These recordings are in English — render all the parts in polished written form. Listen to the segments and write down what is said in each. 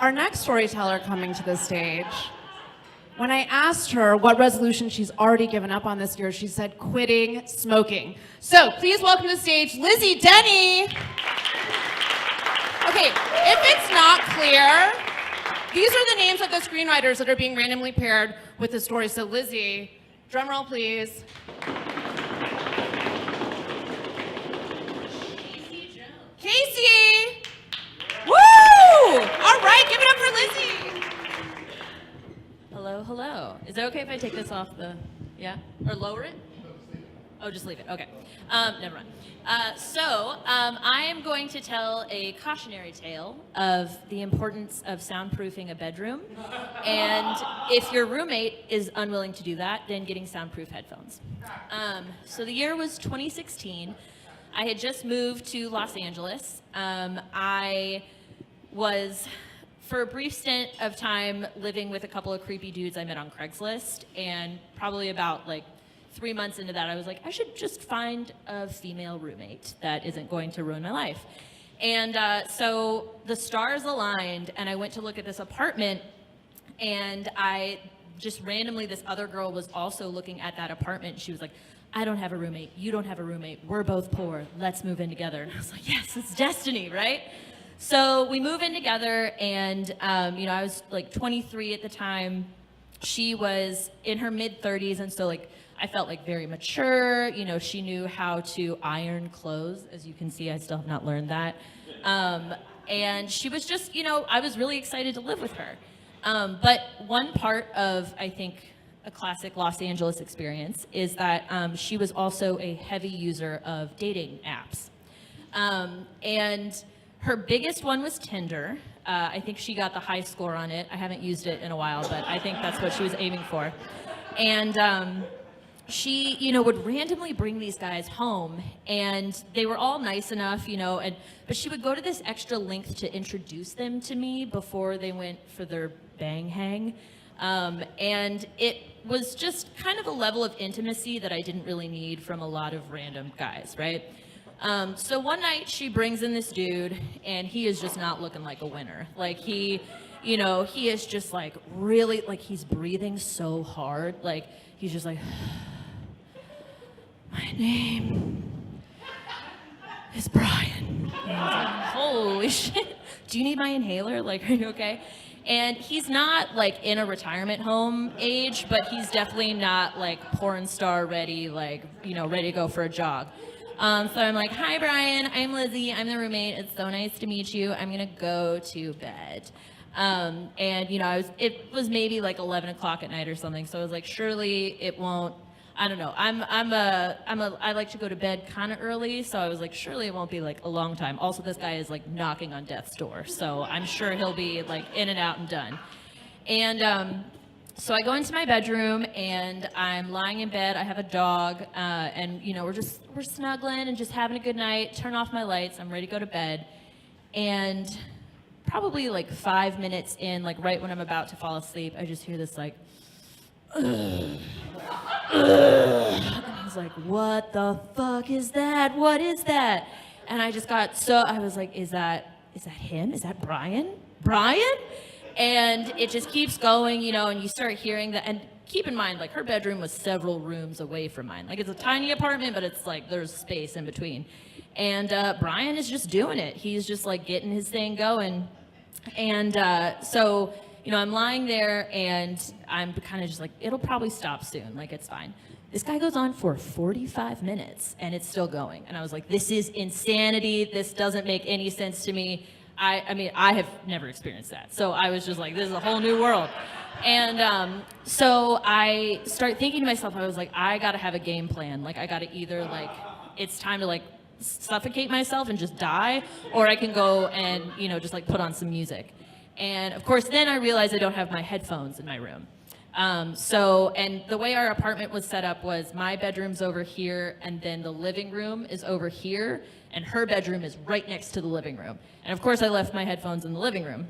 Our next storyteller coming to the stage, when I asked her what resolution she's already given up on this year, she said quitting smoking. So please welcome to the stage, Lizzy Denny. Okay, if it's not clear, these are the names of the screenwriters that are being randomly paired with the story. So Lizzy, drum roll please. Casey! Woo! All right, give it up for Lizzy. Hello, hello. Is it okay if I take this off the, yeah? Or lower it? Oh, just leave it, okay. Never mind. I am going to tell a cautionary tale of the importance of soundproofing a bedroom. And if your roommate is unwilling to do that, then getting soundproof headphones. So the year was 2016. I had just moved to Los Angeles. I was, for a brief stint of time, living with a couple of creepy dudes I met on Craigslist, and probably about like 3 months into that, I was like, I should just find a female roommate that isn't going to ruin my life. And so the stars aligned, and I went to look at this apartment, and I just randomly, this other girl was also looking at that apartment. She was like, I don't have a roommate, you don't have a roommate, we're both poor, let's move in together. And I was like, yes, it's destiny, right? So we move in together, and I was like 23 at the time. She was in her mid-30s, and so like I felt like very mature. She knew how to iron clothes. As you can see, I still have not learned that. And she was just, I was really excited to live with her. But one part of, I think, a classic Los Angeles experience is that she was also a heavy user of dating apps. And her biggest one was Tinder. I think she got the high score on it. I haven't used it in a while, but I think that's what she was aiming for. And she, would randomly bring these guys home, and they were all nice enough, but she would go to this extra length to introduce them to me before they went for their bang hang. And it was just kind of a level of intimacy that I didn't really need from a lot of random guys, right? So one night she brings in this dude, and he is just not looking like a winner. Like he is just like really, like he's breathing so hard. Like he's just like, my name is Brian. And I was like, holy shit, do you need my inhaler? Like, are you okay? And he's not like in a retirement home age, but he's definitely not like porn star ready, like, ready to go for a jog. So I'm like, hi Brian, I'm Lizzy, I'm the roommate, it's so nice to meet you, I'm gonna go to bed. It was maybe like 11 o'clock at night or something, so I was like, surely it won't, I don't know, I like to go to bed kind of early, so I was like, surely it won't be like a long time. Also, this guy is like knocking on death's door, so I'm sure he'll be like in and out and done. And so I go into my bedroom, and I'm lying in bed. I have a dog, and we're snuggling and just having a good night. Turn off my lights. I'm ready to go to bed, and probably like 5 minutes in, like right when I'm about to fall asleep, I just hear this like, and I was like, what the fuck is that? What is that? And I just I was like, is that him? Is that Brian? Brian? And it just keeps going, and you start hearing that. And keep in mind, like her bedroom was several rooms away from mine. Like it's a tiny apartment, but it's like there's space in between. And Brian is just doing it. He's just like getting his thing going. And so I'm lying there, and I'm kind of just like, it'll probably stop soon. Like, it's fine. This guy goes on for 45 minutes, and it's still going. And I was like, this is insanity. This doesn't make any sense to me. I have never experienced that. So I was just like, this is a whole new world. And so I start thinking to myself, I was like, I got to have a game plan. Like, I got to either, like, it's time to, like, suffocate myself and just die, or I can go and, just, like, put on some music. And of course, then I realized I don't have my headphones in my room. And the way our apartment was set up was my bedroom's over here, and then the living room is over here, and her bedroom is right next to the living room. And of course, I left my headphones in the living room.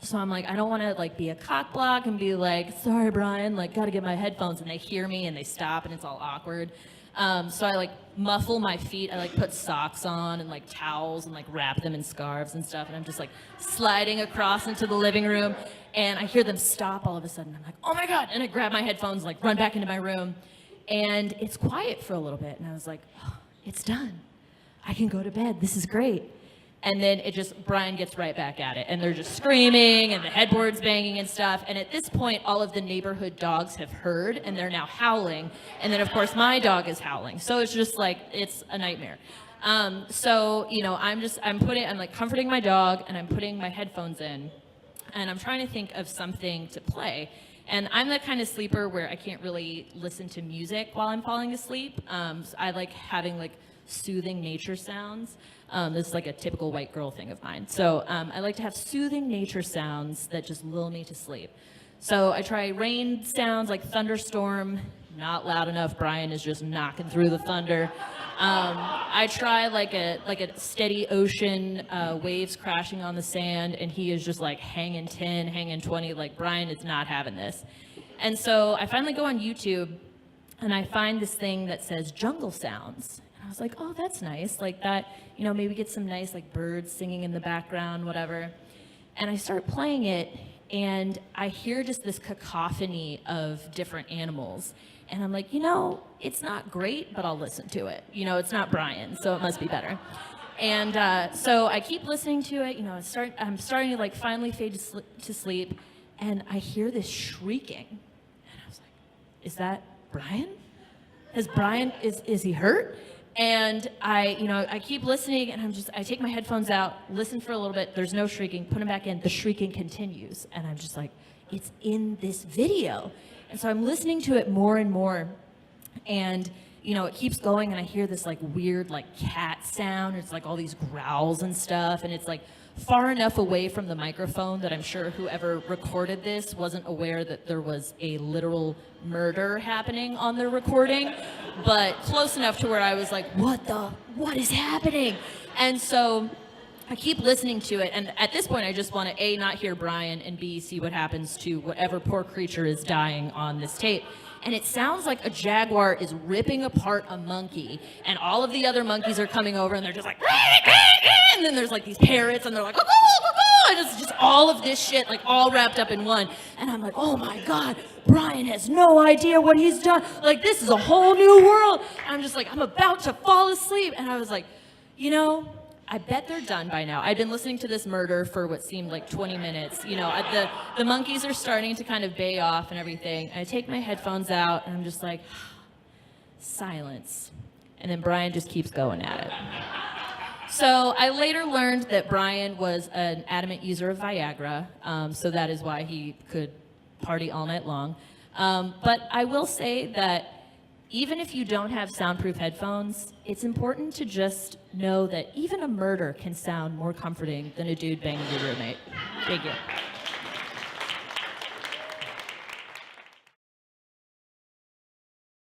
So I'm like, I don't want to like be a cock block and be like, sorry, Brian, like, gotta get my headphones, and they hear me and they stop, and it's all awkward. So I like muffle my feet. I like put socks on and like towels and like wrap them in scarves and stuff. And I'm just like sliding across into the living room. And I hear them stop all of a sudden. I'm like, oh my God. And I grab my headphones, like run back into my room. And it's quiet for a little bit. And I was like, oh, it's done. I can go to bed. This is great. And then Brian gets right back at it. And they're just screaming and the headboard's banging and stuff. And at this point, all of the neighborhood dogs have heard and they're now howling. And then of course my dog is howling. So it's just like, it's a nightmare. So, you know, I'm like comforting my dog and I'm putting my headphones in and I'm trying to think of something to play. And I'm the kind of sleeper where I can't really listen to music while I'm falling asleep. So I like having like soothing nature sounds. This is like a typical white girl thing of mine. So I like to have soothing nature sounds that just lull me to sleep. So I try rain sounds like thunderstorm, not loud enough. Brian is just knocking through the thunder. I try like a steady ocean, waves crashing on the sand, and he is just like hanging 10, hanging 20, like Brian is not having this. And so I finally go on YouTube and I find this thing that says jungle sounds. I was like, oh, that's nice. Like that, you know, maybe get some nice like birds singing in the background, whatever. And I start playing it and I hear just this cacophony of different animals. And I'm like, you know, it's not great, but I'll listen to it. You know, it's not Brian, so it must be better. And so I keep listening to it. You know, I'm starting to like finally fade to sleep. And I hear this shrieking. And I was like, is that Brian? Is he hurt? And I keep listening and I take my headphones out, listen for a little bit, there's no shrieking, put them back in, the shrieking continues. And I'm just like, it's in this video. And so I'm listening to it more and more. And, you know, it keeps going and I hear this like weird like cat sound. It's like all these growls and stuff. And it's like far enough away from the microphone that I'm sure whoever recorded this wasn't aware that there was a literal murder happening on their recording, but close enough to where I was like, what is happening? And so I keep listening to it, and at this point I just want to A, not hear Brian, and B, see what happens to whatever poor creature is dying on this tape. And it sounds like a jaguar is ripping apart a monkey, and all of the other monkeys are coming over, and they're just like, and then there's like these parrots, and they're like, and it's just all of this shit, like all wrapped up in one. And I'm like, oh my God, Brian has no idea what he's done. Like, this is a whole new world. And I'm just like, I'm about to fall asleep. And I was like, you know, I bet they're done by now. I'd been listening to this murder for what seemed like 20 minutes. You know, the monkeys are starting to kind of bay off and everything. And I take my headphones out and I'm just like, silence. And then Brian just keeps going at it. So I later learned that Brian was an adamant user of Viagra, so that is why he could party all night long. But I will say that even if you don't have soundproof headphones, it's important to just know that even a murder can sound more comforting than a dude banging your roommate. Thank you.